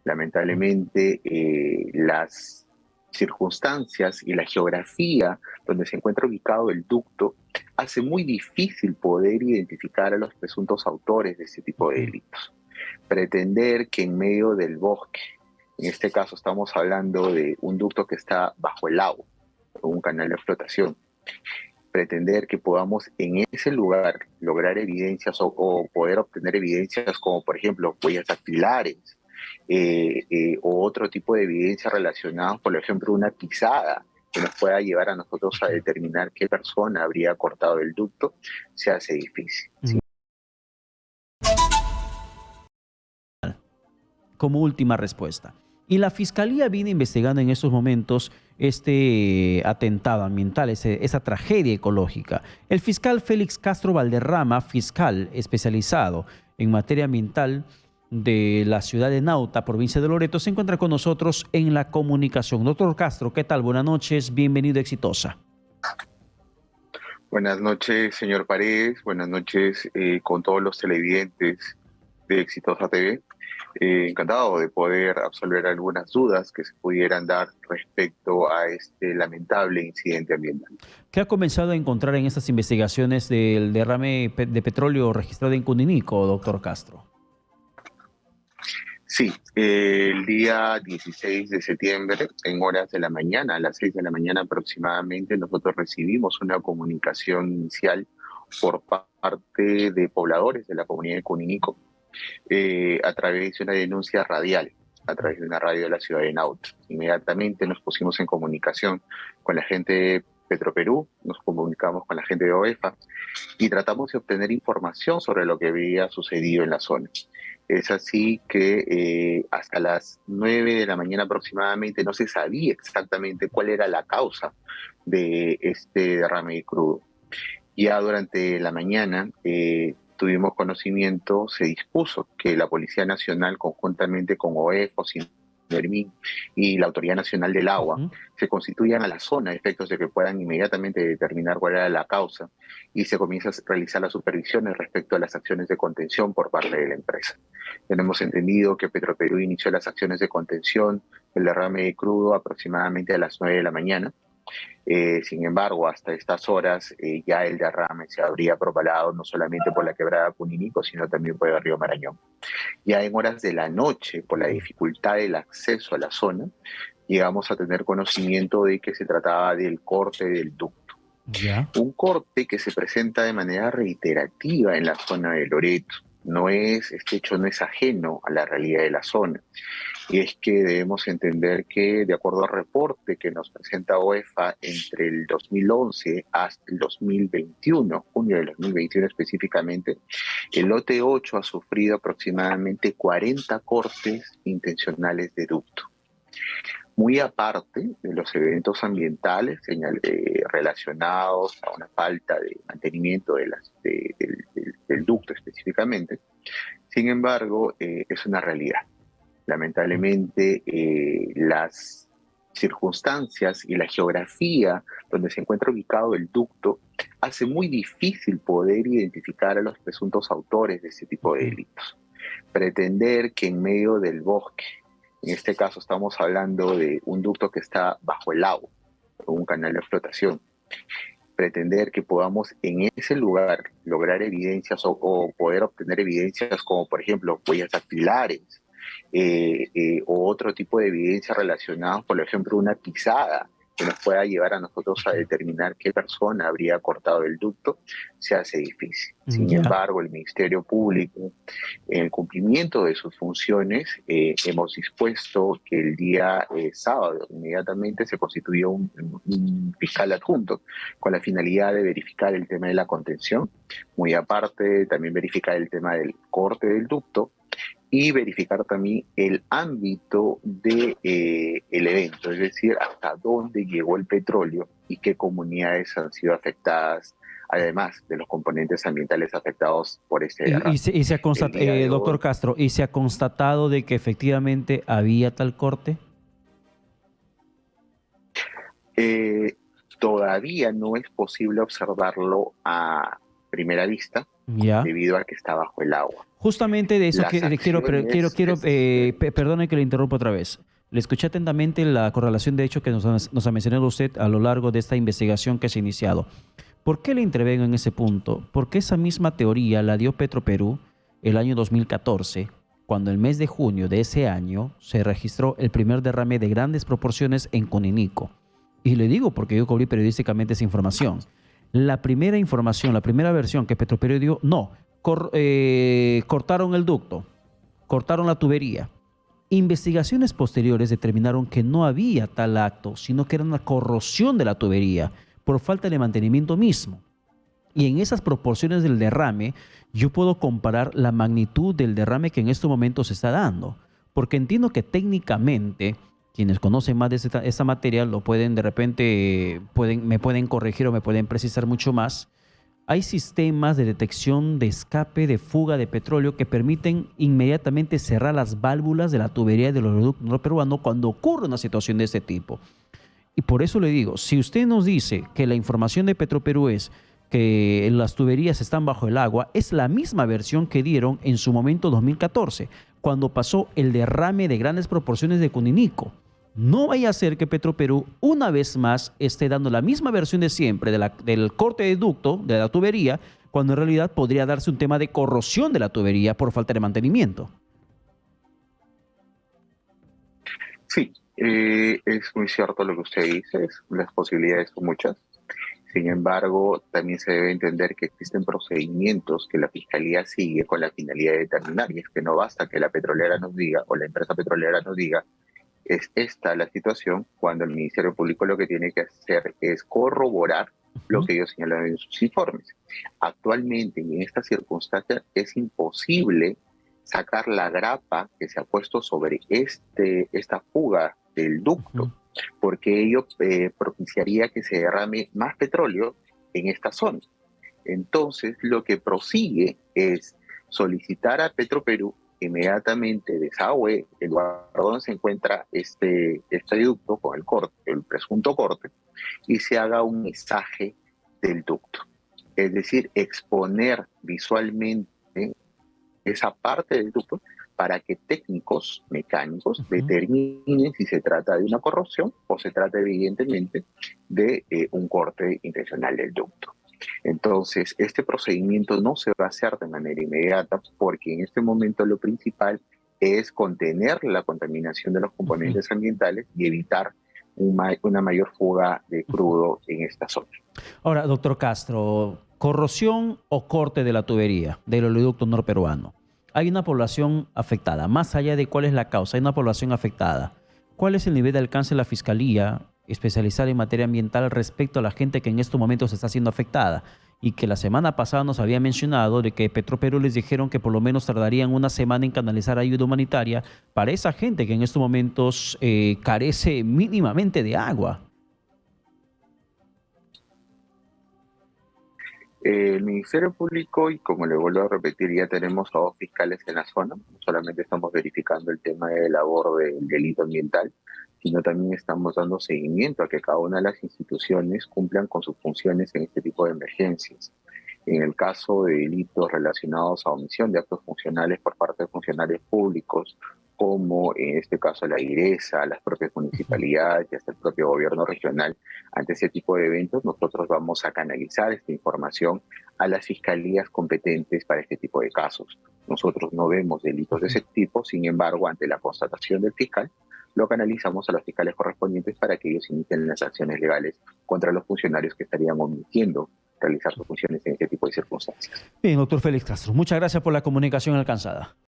Lamentablemente, las circunstancias y la geografía donde se encuentra ubicado el ducto hace muy difícil poder identificar a los presuntos autores de este tipo de delitos. Pretender que en medio del bosque, en este caso estamos hablando de un ducto que está bajo el agua, un canal de flotación, pretender que podamos en ese lugar lograr evidencias o poder obtener evidencias como por ejemplo huellas dactilares o otro tipo de evidencia relacionada, por ejemplo, una pisada que nos pueda llevar a nosotros a determinar qué persona habría cortado el ducto, se hace difícil. ¿Sí? Como última respuesta. Y la Fiscalía viene investigando en estos momentos este atentado ambiental, esa tragedia ecológica. El fiscal Félix Castro Valderrama, fiscal especializado en materia ambiental de la ciudad de Nauta, provincia de Loreto, se encuentra con nosotros en la comunicación. Doctor Castro, ¿qué tal? Buenas noches, bienvenido a Exitosa. Buenas noches, señor Paredes. Buenas noches con todos los televidentes de Exitosa TV. Encantado de poder absolver algunas dudas que se pudieran dar respecto a este lamentable incidente ambiental. ¿Qué ha comenzado a encontrar en estas investigaciones del derrame de petróleo registrado en Cundinamarca, doctor Castro? Sí, el día 16 de septiembre, en horas de la mañana, a las 6 de la mañana aproximadamente, nosotros recibimos una comunicación inicial por parte de pobladores de la comunidad de Cuninico a través de una denuncia radial, a través de una radio de la ciudad de Nauta. Inmediatamente nos pusimos en comunicación con la gente de Petroperú, nos comunicamos con la gente de OEFA y tratamos de obtener información sobre lo que había sucedido en la zona. Es así que hasta las 9 de la mañana aproximadamente no se sabía exactamente cuál era la causa de este derrame crudo. Ya durante la mañana tuvimos conocimiento, se dispuso que la Policía Nacional, conjuntamente con OEFO, Sindermin y la Autoridad Nacional del Agua, se constituyan a la zona a efectos de que puedan inmediatamente determinar cuál era la causa y se comienza a realizar las supervisiones respecto a las acciones de contención por parte de la empresa. Tenemos entendido que Petroperú inició las acciones de contención del derrame crudo aproximadamente a las 9 de la mañana. Sin embargo, hasta estas horas ya el derrame se habría propagado no solamente por la quebrada Cuninico, sino también por el río Marañón. Ya en horas de la noche, por la dificultad del acceso a la zona, llegamos a tener conocimiento de que se trataba del corte del ducto. ¿Ya? Un corte que se presenta de manera reiterativa en la zona de Loreto. Este hecho no es ajeno a la realidad de la zona. Y es que debemos entender que, de acuerdo al reporte que nos presenta OEFA, entre el 2011 hasta el 2021, junio del 2021 específicamente, el lote 8 ha sufrido aproximadamente 40 cortes intencionales de ducto. Muy aparte de los eventos ambientales relacionados a una falta de mantenimiento del ducto específicamente, sin embargo, es una realidad. Lamentablemente, las circunstancias y la geografía donde se encuentra ubicado el ducto hace muy difícil poder identificar a los presuntos autores de este tipo de delitos. Pretender que en medio del bosque, en este caso estamos hablando de un ducto que está bajo el agua, un canal de flotación, pretender que podamos en ese lugar lograr evidencias o poder obtener evidencias como por ejemplo huellas dactilares, o otro tipo de evidencia relacionada, por ejemplo, una pisada que nos pueda llevar a nosotros a determinar qué persona habría cortado el ducto, se hace difícil. Sin embargo, el Ministerio Público, en el cumplimiento de sus funciones, hemos dispuesto que el día sábado inmediatamente se constituyó un fiscal adjunto con la finalidad de verificar el tema de la contención, muy aparte también verificar el tema del corte del ducto, y verificar también el ámbito del evento, es decir, hasta dónde llegó el petróleo y qué comunidades han sido afectadas, además de los componentes ambientales afectados por este derrame. Y se ha constatado, doctor Castro, ¿y se ha constatado de que efectivamente había tal corte? Todavía no es posible observarlo a primera vista, ¿Ya? debido a que está bajo el agua. Justamente de eso Las acciones, perdone que le interrumpa otra vez. Le escuché atentamente la correlación de hecho que nos ha mencionado usted a lo largo de esta investigación que se ha iniciado. ¿Por qué le intervengo en ese punto? Porque esa misma teoría la dio Petroperú el año 2014, cuando el mes de junio de ese año se registró el primer derrame de grandes proporciones en Coninico. Y le digo porque yo cubrí periodísticamente esa información. La primera información, la primera versión que Petroperú dio, no, cortaron el ducto, cortaron la tubería. Investigaciones posteriores determinaron que no había tal acto, sino que era una corrosión de la tubería por falta de mantenimiento mismo. Y en esas proporciones del derrame, yo puedo comparar la magnitud del derrame que en estos momentos se está dando. Porque entiendo que técnicamente, quienes conocen más de esta materia, lo pueden de repente, me pueden corregir o me pueden precisar mucho más. Hay sistemas de detección de escape de fuga de petróleo que permiten inmediatamente cerrar las válvulas de la tubería del oleoducto norperuano cuando ocurre una situación de este tipo. Y por eso le digo, si usted nos dice que la información de Petroperú es que las tuberías están bajo el agua, es la misma versión que dieron en su momento 2014, cuando pasó el derrame de grandes proporciones de Coninico. No vaya a ser que Petroperú una vez más esté dando la misma versión de siempre del corte de ducto, de la tubería, cuando en realidad podría darse un tema de corrosión de la tubería por falta de mantenimiento. Sí, es muy cierto lo que usted dice, las posibilidades son muchas. Sin embargo, también se debe entender que existen procedimientos que la Fiscalía sigue con la finalidad de determinar, y es que no basta que la petrolera nos diga o la empresa petrolera nos diga es esta la situación, cuando el Ministerio Público lo que tiene que hacer es corroborar lo que ellos señalan en sus informes. Actualmente, en estas circunstancias, es imposible sacar la grapa que se ha puesto sobre esta fuga del ducto, porque ello propiciaría que se derrame más petróleo en esta zona. Entonces, lo que prosigue es solicitar a Petroperú inmediatamente desagüe el lugar donde se encuentra este ducto con el presunto corte, y se haga un mensaje del ducto. Es decir, exponer visualmente esa parte del ducto para que técnicos mecánicos determinen si se trata de una corrosión o se trata evidentemente de un corte intencional del ducto. Entonces, este procedimiento no se va a hacer de manera inmediata porque en este momento lo principal es contener la contaminación de los componentes ambientales y evitar una mayor fuga de crudo en esta zona. Ahora, doctor Castro, corrosión o corte de la tubería del oleoducto norperuano. Hay una población afectada, más allá de cuál es la causa, hay una población afectada. ¿Cuál es el nivel de alcance de la Fiscalía especializada en materia ambiental respecto a la gente que en estos momentos está siendo afectada? Y que la semana pasada nos había mencionado de que Petroperú les dijeron que por lo menos tardarían una semana en canalizar ayuda humanitaria para esa gente que en estos momentos carece mínimamente de agua. El Ministerio Público, y como le vuelvo a repetir, ya tenemos a 2 fiscales en la zona. No solamente estamos verificando el tema de labor del delito ambiental, sino también estamos dando seguimiento a que cada una de las instituciones cumplan con sus funciones en este tipo de emergencias. En el caso de delitos relacionados a omisión de actos funcionales por parte de funcionarios públicos, como en este caso la IRESA, las propias municipalidades y hasta el propio gobierno regional, ante ese tipo de eventos, nosotros vamos a canalizar esta información a las fiscalías competentes para este tipo de casos. Nosotros no vemos delitos de ese tipo, sin embargo, ante la constatación del fiscal, lo canalizamos a los fiscales correspondientes para que ellos inicien las acciones legales contra los funcionarios que estarían omitiendo realizar sus funciones en este tipo de circunstancias. Bien, doctor Félix Castro, muchas gracias por la comunicación alcanzada.